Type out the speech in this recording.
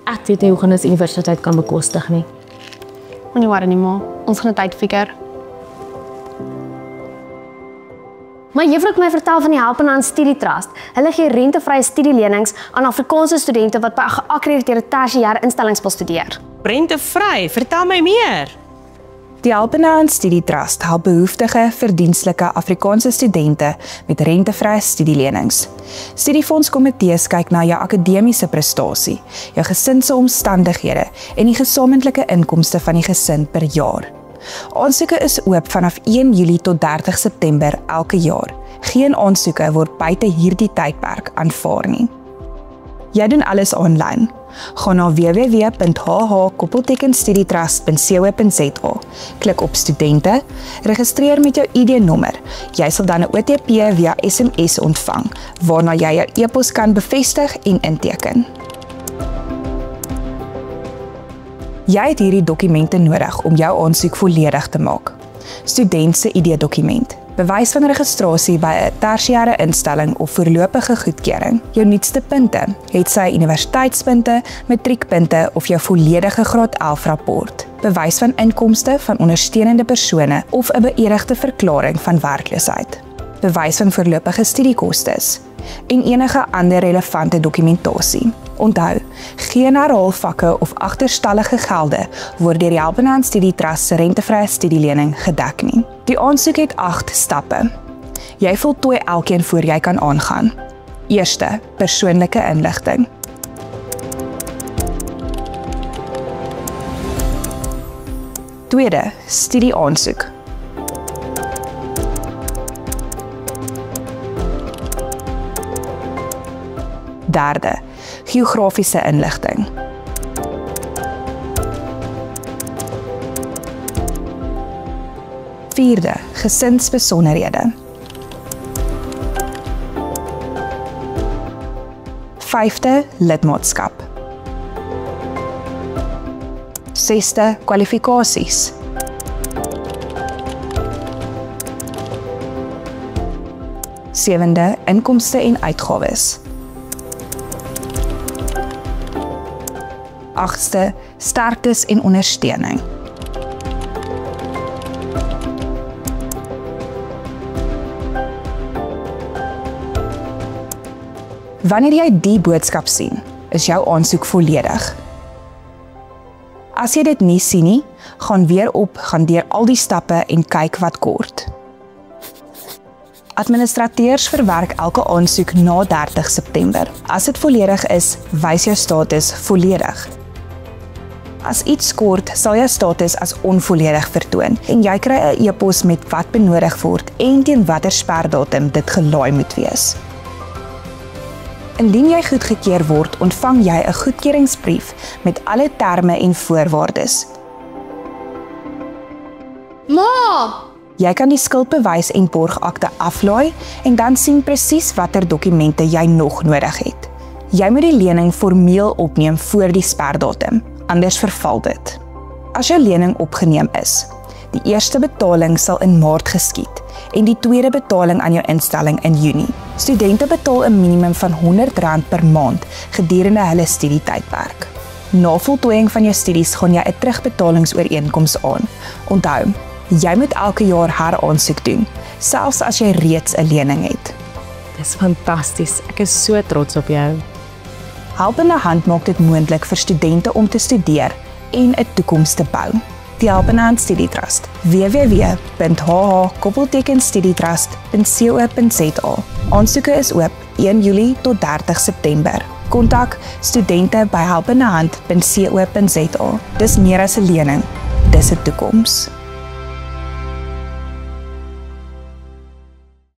Ek weet nie hoe gaan ons universiteit kan bekostig nie. Moenie worry nie, ma. Ons gaan dit uitfigure. My juffrou het my vertel van die Helpende Hand Studie Trust. Hulle gee rentevrye studielenings aan Afrikaanse studente wat by 'n geakkrediteerde tersiêre instellings wil studeer. Rentevry, vertel my meer. Die Helpende Hand Studie Trust help behoeftige, verdienstelike Afrikaanse studente met rentevrye studielenings. Studiefondskomitees kyk na jou akademiese prestasie, jou gesin se omstandighede en die gesamentlike inkomste van die gesin per jaar. Aansoeke is oop vanaf 1 Julie tot 30 September elke jaar. Geen aansoeke word buite hierdie tydperk aanvaar nie. Jy doen alles aanlyn. Ga na www.hh-studietrust.co.za, klik op studente, registreer met jou ID-nommer. Jy sal dan 'n OTP via SMS ontvang, waarna jy jou e-pos kan bevestig en inteken. Jy het hierdie dokumente nodig om jou aansoek volledig te maak. Student se ID-dokument, bewys van registrasie by 'n tersiêre instelling of voorlopige goedkeuring, jou nuutste punte, het sy universiteitspunte, matriekpunte of jou volledige graad 11 rapport, bewys van inkomste van ondersteunende persone of 'n beëdigde verklaring van werkloosheid, bewys van voorlopige studiekostes en enige ander relevante dokumentasie. Onthou, geen herhaalvakke of agterstallige gelde word deur die Helpende Hand Studie Trust se rentevrye studielening gedek nie. Die aansoek het 8 stappe. Jy voltooi elkeen voor jy kan aangaan. Eerste, persoonlike inligting. Tweede, studieaansoek. Derde, geografiese inligting. Vierde, gesinsbesonderhede. Vyfde, lidmaatskap. Sesde, kwalifikasies. Sewende, inkomste en uitgawes. Agste, sterktes en ondersteuning. Wanneer jy die boodskap sien, is jou aansoek volledig. As jy dit nie sien nie, gaan weer op, gaan deur al die stappe en kyk wat kort. Administrateurs verwerk elke aansoek na 30 September. As dit volledig is, wys jou status volledig. As iets kort, sal jou status as onvolledig vertoon en jy kry 'n e-pos met wat benodig word en teen watter sperdatum dit gelaai moet wees. Indien jy goedgekeur word, ontvang jy 'n goedkeuringsbrief met alle terme en voorwaardes. Ma! Jy kan die skuldbewys en borgakte aflaai en dan sien presies watter dokumente jy nog nodig het. Jy moet die lening formeel opneem voor die sperdatum, anders verval dit. As jou lening opgeneem is, die eerste betaling sal in Maart geskied en die tweede betaling aan jou instelling in Junie. Studente betaal 'n minimum van R100 per maand gedurende hulle studietydperk. Na voltooiing van jou studies gaan jy 'n terugbetalingsooreenkoms aan. Onthou, jy moet elke jaar heraansoek doen, selfs as jy reeds 'n lening het. Dis fantasties. Ek is so trots op jou. Helpende Hand maak dit moontlik vir studente om te studeer en 'n toekoms te bou. Die Helpende Hand Studie Trust, www.hh-studietrust.co.za. Aansoeke is oop 1 Julie tot 30 September. Kontak studente by helpendehand.co.za. Dis meer as 'n lening, dis 'n toekoms.